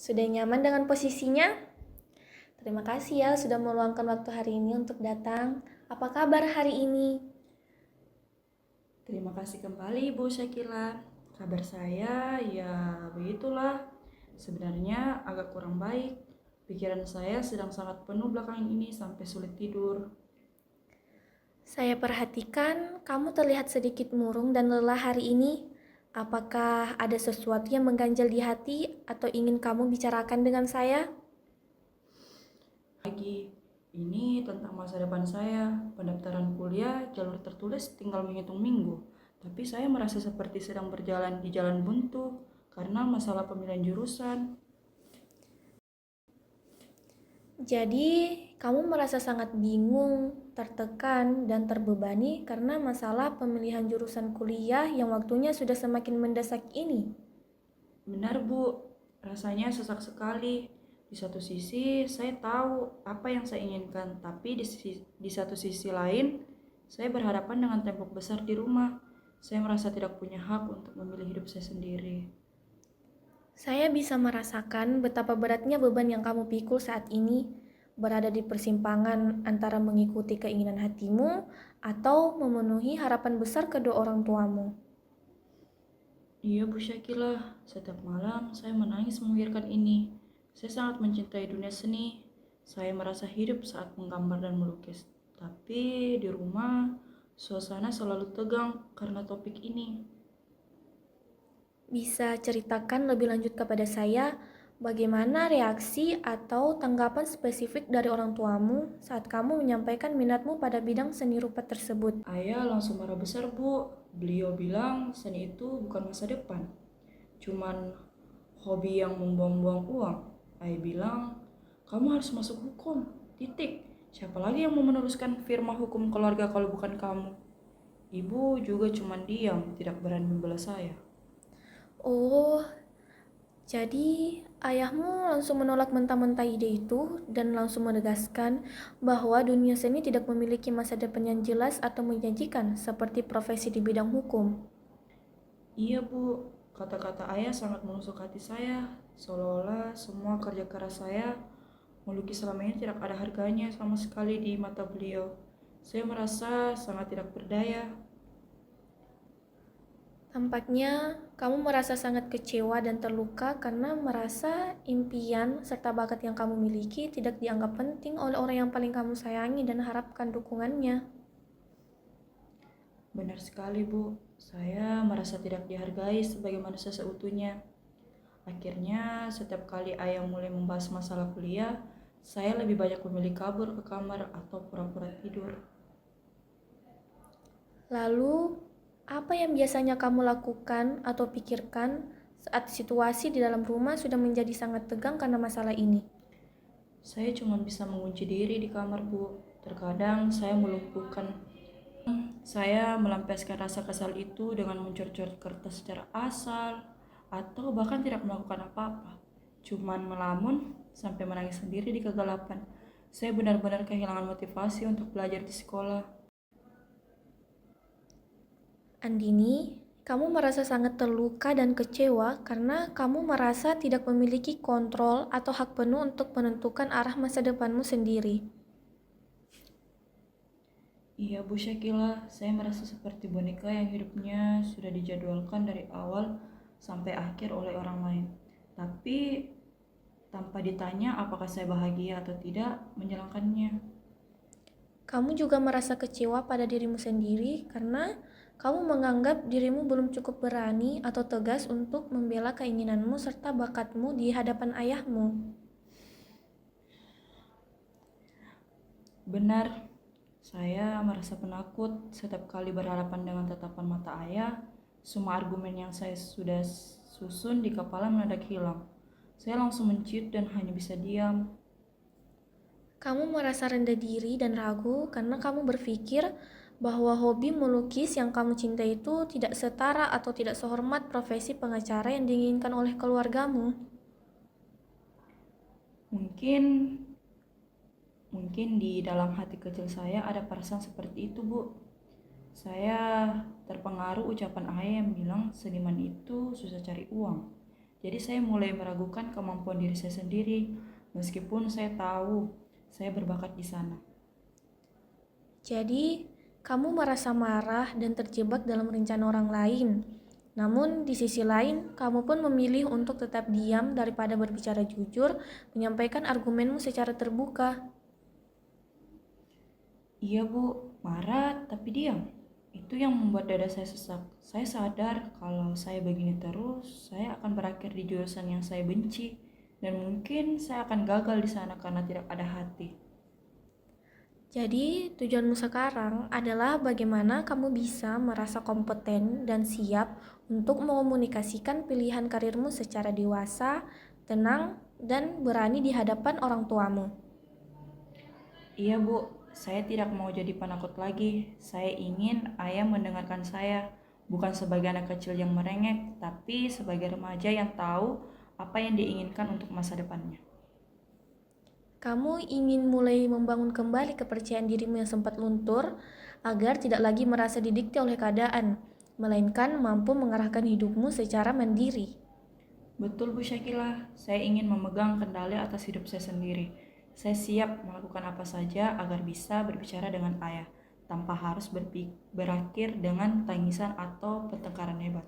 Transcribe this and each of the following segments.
Sudah nyaman dengan posisinya? Terima kasih ya sudah meluangkan waktu hari ini untuk datang. Apa kabar hari ini? Terima kasih kembali Bu Syakila. Kabar saya ya begitulah. Sebenarnya agak kurang baik. Pikiran saya sedang sangat penuh belakangan ini sampai sulit tidur. Saya perhatikan kamu terlihat sedikit murung dan lelah hari ini. Apakah ada sesuatu yang mengganjal di hati atau ingin kamu bicarakan dengan saya? Lagi, ini tentang masa depan saya. Pendaftaran kuliah jalur tertulis tinggal menghitung minggu. Tapi saya merasa seperti sedang berjalan di jalan buntu karena masalah pemilihan jurusan. Jadi, kamu merasa sangat bingung, tertekan, dan terbebani karena masalah pemilihan jurusan kuliah yang waktunya sudah semakin mendesak ini. Benar Bu, rasanya sesak sekali. Di satu sisi saya tahu apa yang saya inginkan, tapi di satu sisi lain saya berhadapan dengan tembok besar di rumah. Saya merasa tidak punya hak untuk memilih hidup saya sendiri. Saya bisa merasakan betapa beratnya beban yang kamu pikul saat ini, berada di persimpangan antara mengikuti keinginan hatimu atau memenuhi harapan besar kedua orang tuamu. Iya Bu Syakila, setiap malam saya menangis memikirkan ini. Saya sangat mencintai dunia seni. Saya merasa hidup saat menggambar dan melukis. Tapi di rumah, suasana selalu tegang karena topik ini. Bisa ceritakan lebih lanjut kepada saya bagaimana reaksi atau tanggapan spesifik dari orang tuamu saat kamu menyampaikan minatmu pada bidang seni rupa tersebut? Ayah langsung marah besar Bu. Beliau bilang seni itu bukan masa depan. Cuman hobi yang membuang-buang uang. Ayah bilang, kamu harus masuk hukum. Titik. Siapa lagi yang mau meneruskan firma hukum keluarga kalau bukan kamu? Ibu juga cuman diam, tidak berani membela saya. Oh, jadi ayahmu langsung menolak mentah-mentah ide itu dan langsung menegaskan bahwa dunia seni tidak memiliki masa depan yang jelas atau menjanjikan seperti profesi di bidang hukum. Iya Bu, kata-kata ayah sangat menusuk hati saya. Seolah-olah semua kerja keras saya melukis selama ini tidak ada harganya sama sekali di mata beliau. Saya merasa sangat tidak berdaya. Tampaknya kamu merasa sangat kecewa dan terluka karena merasa impian serta bakat yang kamu miliki tidak dianggap penting oleh orang yang paling kamu sayangi dan harapkan dukungannya. Benar sekali Bu, saya merasa tidak dihargai sebagai manusia seutuhnya. Akhirnya setiap kali ayah mulai membahas masalah kuliah, saya lebih banyak memilih kabur ke kamar atau pura-pura tidur. Lalu, apa yang biasanya kamu lakukan atau pikirkan saat situasi di dalam rumah sudah menjadi sangat tegang karena masalah ini? Saya cuma bisa mengunci diri di kamar Bu. Terkadang saya melumpuhkan. Saya melampiaskan rasa kesal itu dengan mencor-cor kertas secara asal atau bahkan tidak melakukan apa-apa. Cuman melamun sampai menangis sendiri di kegelapan. Saya benar-benar kehilangan motivasi untuk belajar di sekolah. Andini, kamu merasa sangat terluka dan kecewa karena kamu merasa tidak memiliki kontrol atau hak penuh untuk menentukan arah masa depanmu sendiri. Iya Bu Syakila, saya merasa seperti boneka yang hidupnya sudah dijadwalkan dari awal sampai akhir oleh orang lain. Tapi tanpa ditanya apakah saya bahagia atau tidak menjalankannya. Kamu juga merasa kecewa pada dirimu sendiri karena kamu menganggap dirimu belum cukup berani atau tegas untuk membela keinginanmu serta bakatmu di hadapan ayahmu. Benar, saya merasa penakut setiap kali berhadapan dengan tatapan mata ayah. Semua argumen yang saya sudah susun di kepala mendadak hilang. Saya langsung menciut dan hanya bisa diam. Kamu merasa rendah diri dan ragu karena kamu berpikir bahwa hobi melukis yang kamu cintai itu tidak setara atau tidak sehormat profesi pengacara yang diinginkan oleh keluargamu. Mungkin Mungkin di dalam hati kecil saya ada perasaan seperti itu, Bu. Saya terpengaruh ucapan ayah yang bilang seniman itu susah cari uang. Jadi saya mulai meragukan kemampuan diri saya sendiri, meskipun saya tahu saya berbakat di sana. Jadi, kamu merasa marah dan terjebak dalam rencana orang lain. Namun, di sisi lain, kamu pun memilih untuk tetap diam daripada berbicara jujur, menyampaikan argumenmu secara terbuka. Iya bu, marah tapi diam. Itu yang membuat dada saya sesak. Saya sadar kalau saya begini terus, saya akan berakhir di jurusan yang saya benci. Dan mungkin saya akan gagal di sana karena tidak ada hati. Jadi, tujuanmu sekarang adalah bagaimana kamu bisa merasa kompeten dan siap untuk mengomunikasikan pilihan karirmu secara dewasa, tenang, dan berani di hadapan orang tuamu. Iya bu, saya tidak mau jadi penakut lagi. Saya ingin ayah mendengarkan saya. Bukan sebagai anak kecil yang merengek, tapi sebagai remaja yang tahu apa yang diinginkan untuk masa depannya. Kamu ingin mulai membangun kembali kepercayaan dirimu yang sempat luntur agar tidak lagi merasa didikte oleh keadaan, melainkan mampu mengarahkan hidupmu secara mandiri. Betul Bu Syakila, saya ingin memegang kendali atas hidup saya sendiri. Saya siap melakukan apa saja agar bisa berbicara dengan ayah, tanpa harus berakhir dengan tangisan atau pertengkaran hebat.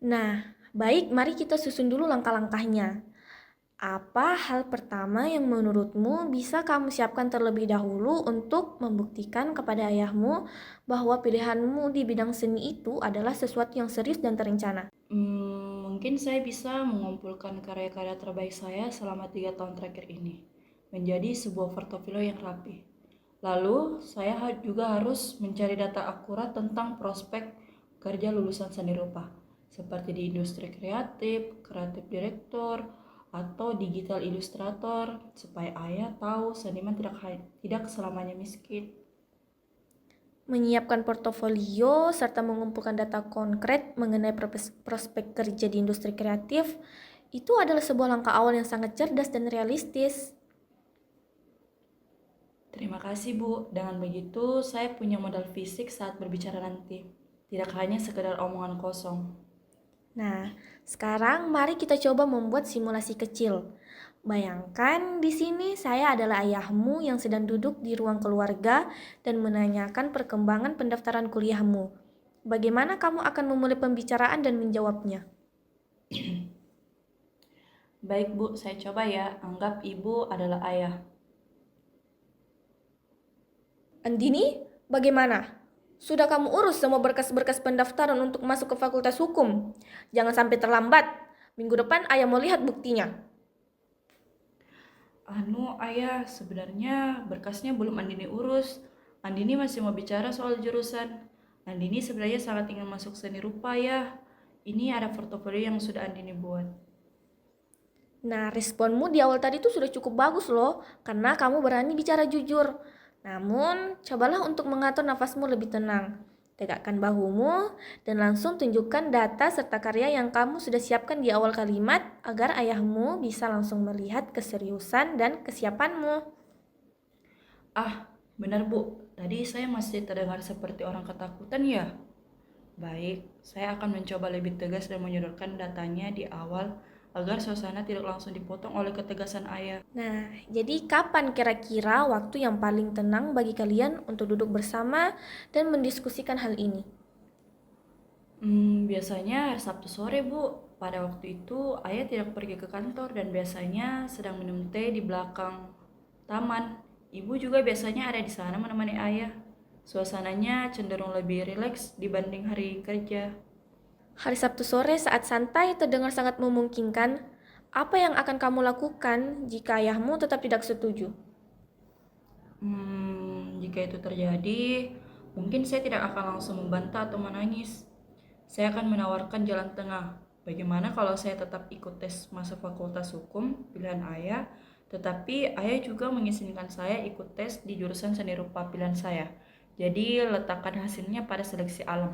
Nah, baik, mari kita susun dulu langkah-langkahnya. Apa hal pertama yang menurutmu bisa kamu siapkan terlebih dahulu untuk membuktikan kepada ayahmu bahwa pilihanmu di bidang seni itu adalah sesuatu yang serius dan terencana? Mungkin saya bisa mengumpulkan karya-karya terbaik saya selama 3 tahun terakhir ini, menjadi sebuah portofolio yang rapi. Lalu, saya juga harus mencari data akurat tentang prospek kerja lulusan seni rupa, seperti di industri kreatif, kreatif direktor, atau digital ilustrator, supaya ayah tahu seniman tidak selamanya miskin. Menyiapkan portofolio serta mengumpulkan data konkret mengenai prospek kerja di industri kreatif itu adalah sebuah langkah awal yang sangat cerdas dan realistis. Terima kasih Bu, dengan begitu saya punya modal fisik saat berbicara nanti. Tidak hanya sekedar omongan kosong. Nah, sekarang mari kita coba membuat simulasi kecil. Bayangkan di sini saya adalah ayahmu yang sedang duduk di ruang keluarga dan menanyakan perkembangan pendaftaran kuliahmu. Bagaimana kamu akan memulai pembicaraan dan menjawabnya? Baik Bu, saya coba ya. Anggap Ibu adalah ayah. Andini, bagaimana? Sudah kamu urus semua berkas-berkas pendaftaran untuk masuk ke Fakultas Hukum? Jangan sampai terlambat. Minggu depan ayah mau lihat buktinya. Ayah, sebenarnya berkasnya belum Andini urus. Andini masih mau bicara soal jurusan. Andini sebenarnya sangat ingin masuk seni rupa ya. Ini ada portofolio yang sudah Andini buat. Nah, responmu di awal tadi tuh sudah cukup bagus loh, karena kamu berani bicara jujur. Namun, cobalah untuk mengatur nafasmu lebih tenang. Tegakkan bahumu dan langsung tunjukkan data serta karya yang kamu sudah siapkan di awal kalimat agar ayahmu bisa langsung melihat keseriusan dan kesiapanmu. Benar Bu. Tadi saya masih terdengar seperti orang ketakutan ya. Baik, saya akan mencoba lebih tegas dan menyodorkan datanya di awal agar suasana tidak langsung dipotong oleh ketegasan ayah. Nah, jadi kapan kira-kira waktu yang paling tenang bagi kalian untuk duduk bersama dan mendiskusikan hal ini? Biasanya hari Sabtu sore, Bu. Pada waktu itu, ayah tidak pergi ke kantor dan biasanya sedang minum teh di belakang taman. Ibu juga biasanya ada di sana menemani ayah. Suasananya cenderung lebih rileks dibanding hari kerja. Hari Sabtu sore saat santai terdengar sangat memungkinkan. Apa yang akan kamu lakukan jika ayahmu tetap tidak setuju? Jika itu terjadi, mungkin saya tidak akan langsung membantah atau menangis. Saya akan menawarkan jalan tengah. Bagaimana kalau saya tetap ikut tes masuk Fakultas Hukum pilihan ayah, tetapi ayah juga mengizinkan saya ikut tes di jurusan seni rupa pilihan saya. Jadi letakkan hasilnya pada seleksi alam.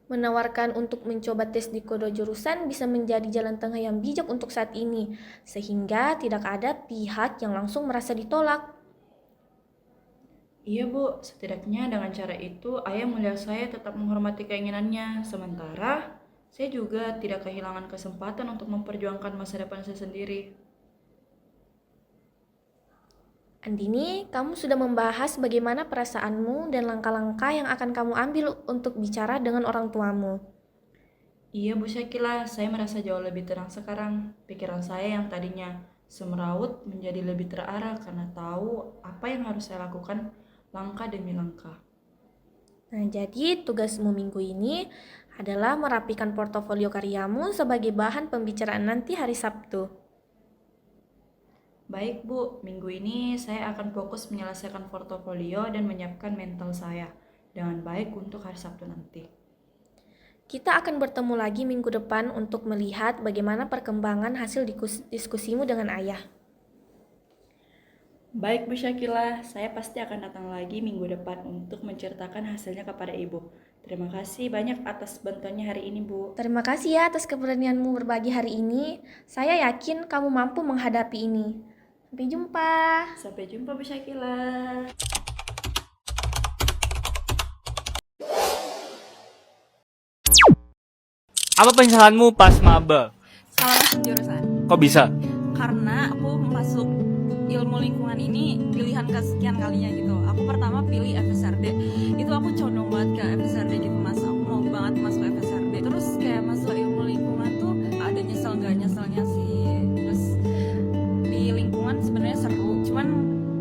Menawarkan untuk mencoba tes di kedua jurusan bisa menjadi jalan tengah yang bijak untuk saat ini, sehingga tidak ada pihak yang langsung merasa ditolak. Iya Bu, setidaknya dengan cara itu ayah melihat saya tetap menghormati keinginannya. Sementara saya juga tidak kehilangan kesempatan untuk memperjuangkan masa depan saya sendiri. Andini, kamu sudah membahas bagaimana perasaanmu dan langkah-langkah yang akan kamu ambil untuk bicara dengan orang tuamu. Iya Bu Syakila, saya merasa jauh lebih tenang sekarang. Pikiran saya yang tadinya semeraut menjadi lebih terarah karena tahu apa yang harus saya lakukan langkah demi langkah. Nah, jadi tugasmu minggu ini adalah merapikan portofolio karyamu sebagai bahan pembicaraan nanti hari Sabtu. Baik Bu, minggu ini saya akan fokus menyelesaikan portofolio dan menyiapkan mental saya dengan baik untuk hari Sabtu nanti. Kita akan bertemu lagi minggu depan untuk melihat bagaimana perkembangan hasil diskusimu dengan ayah. Baik Bu Syakila, saya pasti akan datang lagi minggu depan untuk menceritakan hasilnya kepada Ibu. Terima kasih banyak atas bantuannya hari ini Bu. Terima kasih ya atas keberanianmu berbagi hari ini. Saya yakin kamu mampu menghadapi ini. Sampai jumpa. Sampai jumpa Bu Syakila. Apa penyesalanmu pas maba? Salah masuk jurusan Kok bisa? karena aku masuk ilmu lingkungan ini pilihan kesekian kalinya gitu. Aku pertama pilih FSRD, itu aku condong banget ke FSRD gitu mas, aku mau banget masuk FSRD. Terus kayak masuk ilmu lingkungan tuh ada nyesel nggak nyeselnya sih. Terus di lingkungan sebenarnya seru, cuman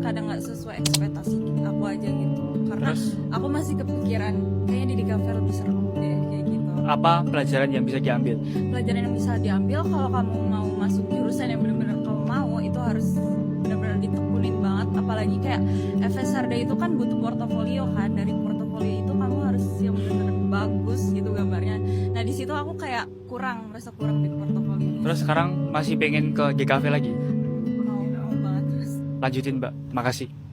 kadang nggak sesuai ekspektasi aku aja gitu, karena Terus? aku masih kepikiran kayaknya di kafe lebih seru deh kayak gitu. Apa pelajaran yang bisa diambil? Pelajaran yang bisa diambil kalau kamu mau masuk jurusan yang benar-benar kamu mau, itu harus benar-benar ditekunin banget. Apalagi kayak FSRD itu kan butuh portofolio kan, dari portofolio itu kamu harus yang benar-benar bagus gitu gambarnya. Nah di situ aku kayak merasa kurang di portofolio. Terus sekarang masih pengen ke GKV lagi? Mau banget terus. Lanjutin Mbak, makasih.